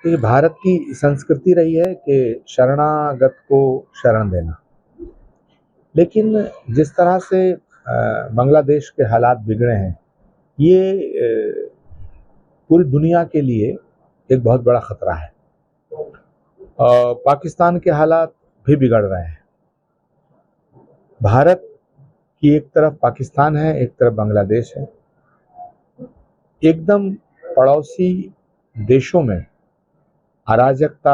क्योंकि भारत की संस्कृति रही है कि शरणागत को शरण देना। लेकिन जिस तरह से बांग्लादेश के हालात बिगड़े हैं, ये पूरी दुनिया के लिए एक बहुत बड़ा खतरा है। पाकिस्तान के हालात भी बिगड़ रहे हैं। भारत की एक तरफ पाकिस्तान है, एक तरफ बांग्लादेश है। एकदम पड़ोसी देशों में अराजकता,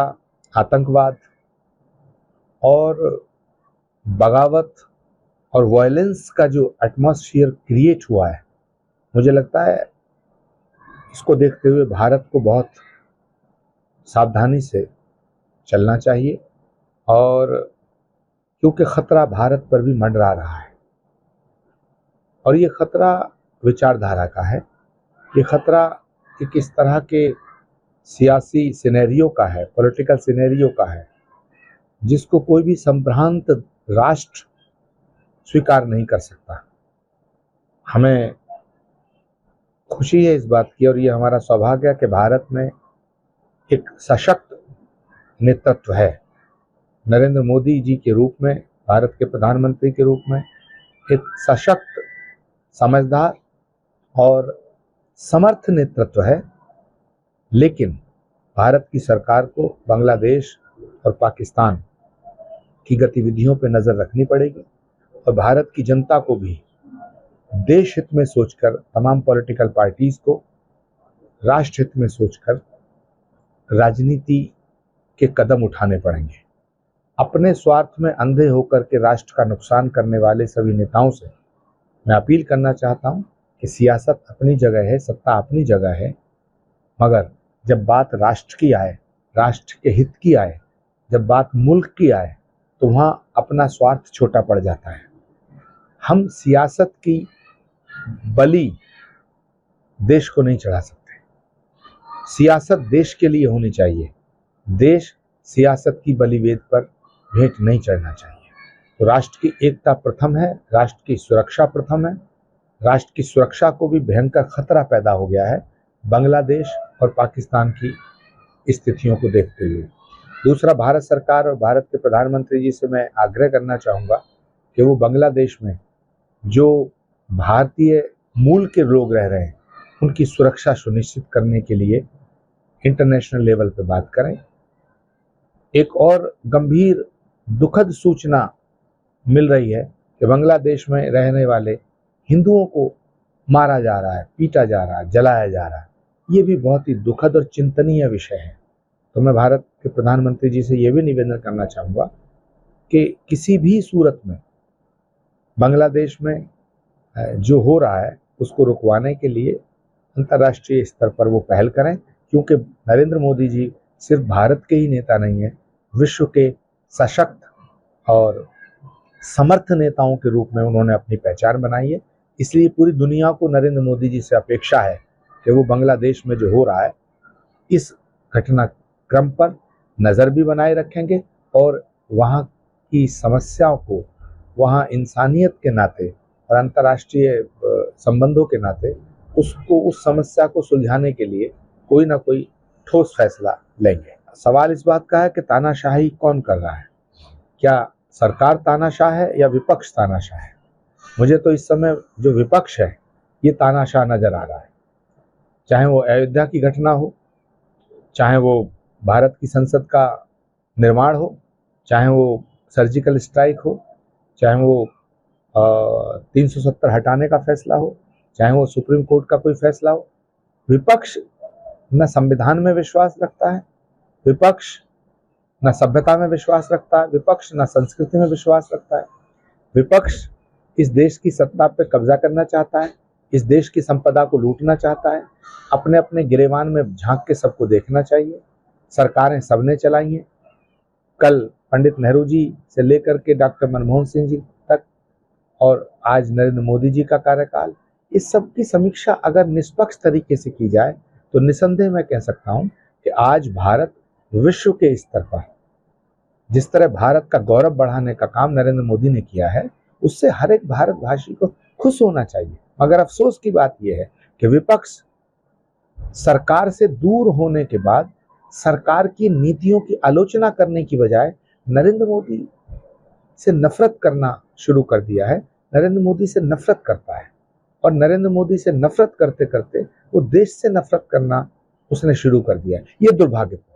आतंकवाद और बगावत और वायलेंस का जो एटमॉस्फेयर क्रिएट हुआ है, मुझे लगता है इसको देखते हुए भारत को बहुत सावधानी से चलना चाहिए। और क्योंकि खतरा भारत पर भी मंडरा रहा है और ये खतरा विचारधारा का है, ये खतरा कि किस तरह के सियासी सिनेरियो का है, पॉलिटिकल सिनेरियो का है, जिसको कोई भी संभ्रांत राष्ट्र स्वीकार नहीं कर सकता। हमें खुशी है इस बात की और ये हमारा सौभाग्य है कि भारत में एक सशक्त नेतृत्व है। नरेंद्र मोदी जी के रूप में, भारत के प्रधानमंत्री के रूप में एक सशक्त, समझदार और समर्थ नेतृत्व है। लेकिन भारत की सरकार को बांग्लादेश और पाकिस्तान की गतिविधियों पर नज़र रखनी पड़ेगी और भारत की जनता को भी देश हित में सोचकर, तमाम पॉलिटिकल पार्टीज को राष्ट्र हित में सोचकर राजनीति के कदम उठाने पड़ेंगे। अपने स्वार्थ में अंधे होकर के राष्ट्र का नुकसान करने वाले सभी नेताओं से मैं अपील करना चाहता हूं कि सियासत अपनी जगह है, सत्ता अपनी जगह है, मगर जब बात राष्ट्र की आए, राष्ट्र के हित की आए, जब बात मुल्क की आए, तो वहाँ अपना स्वार्थ छोटा पड़ जाता है। हम सियासत की बलि देश को नहीं चढ़ा सकते। सियासत देश के लिए होनी चाहिए, देश सियासत की बलिवेद पर भेंट नहीं चढ़ना चाहिए। तो राष्ट्र की एकता प्रथम है, राष्ट्र की सुरक्षा प्रथम है। राष्ट्र की सुरक्षा को भी भयंकर खतरा पैदा हो गया है बांग्लादेश और पाकिस्तान की स्थितियों को देखते हुए। दूसरा, भारत सरकार और भारत के प्रधानमंत्री जी से मैं आग्रह करना चाहूँगा कि वो बांग्लादेश में जो भारतीय मूल के लोग रह रहे हैं, उनकी सुरक्षा सुनिश्चित करने के लिए इंटरनेशनल लेवल पे बात करें। एक और गंभीर दुखद सूचना मिल रही है कि बांग्लादेश में रहने वाले हिंदुओं को मारा जा रहा है, पीटा जा रहा है, जलाया जा रहा है। ये भी बहुत ही दुखद और चिंतनीय विषय है। तो मैं भारत के प्रधानमंत्री जी से ये भी निवेदन करना चाहूँगा कि किसी भी सूरत में बांग्लादेश में जो हो रहा है उसको रुकवाने के लिए अंतर्राष्ट्रीय स्तर पर वो पहल करें, क्योंकि नरेंद्र मोदी जी सिर्फ भारत के ही नेता नहीं है, विश्व के सशक्त और समर्थ नेताओं के रूप में उन्होंने अपनी पहचान बनाई है। इसलिए पूरी दुनिया को नरेंद्र मोदी जी से अपेक्षा है कि वो बांग्लादेश में जो हो रहा है इस घटनाक्रम पर नज़र भी बनाए रखेंगे और वहाँ की समस्याओं को, वहाँ इंसानियत के नाते और अंतर्राष्ट्रीय संबंधों के नाते उसको, उस समस्या को सुलझाने के लिए कोई ना कोई ठोस फैसला लेंगे। सवाल इस बात का है कि तानाशाही कौन कर रहा है? क्या सरकार तानाशाह है या विपक्ष तानाशाह है? मुझे तो इस समय जो विपक्ष है ये तानाशाह नजर आ रहा है। चाहे वो अयोध्या की घटना हो, चाहे वो भारत की संसद का निर्माण हो, चाहे वो सर्जिकल स्ट्राइक हो, चाहे वो 370 हटाने का फैसला हो, चाहे वो सुप्रीम कोर्ट का कोई फैसला हो, विपक्ष न संविधान में विश्वास रखता है, विपक्ष न सभ्यता में विश्वास रखता है, विपक्ष न संस्कृति में विश्वास रखता है। विपक्ष इस देश की सत्ता पर कब्जा करना चाहता है, इस देश की संपदा को लूटना चाहता है, अपने अपने गिरेबान में झांक के सबको देखना चाहिए। सरकारें सबने चलाई हैं, कल पंडित नेहरू जी से लेकर के डॉक्टर मनमोहन सिंह जी तक और आज नरेंद्र मोदी जी का कार्यकाल, इस सब की समीक्षा अगर निष्पक्ष तरीके से की जाए तो निसंदेह मैं कह सकता हूं कि आज भारत विश्व के स्तर पर जिस तरह भारत का गौरव बढ़ाने का काम नरेंद्र मोदी ने किया है, उससे हर एक भारतवासी को खुश होना चाहिए। मगर अफसोस की बात यह है कि विपक्ष सरकार से दूर होने के बाद सरकार की नीतियों की आलोचना करने की बजाय नरेंद्र मोदी से नफरत करना शुरू कर दिया है, नरेंद्र मोदी से नफरत करता है और नरेंद्र मोदी से नफरत करते करते वो देश से नफरत करना उसने शुरू कर दिया है। ये दुर्भाग्यपूर्ण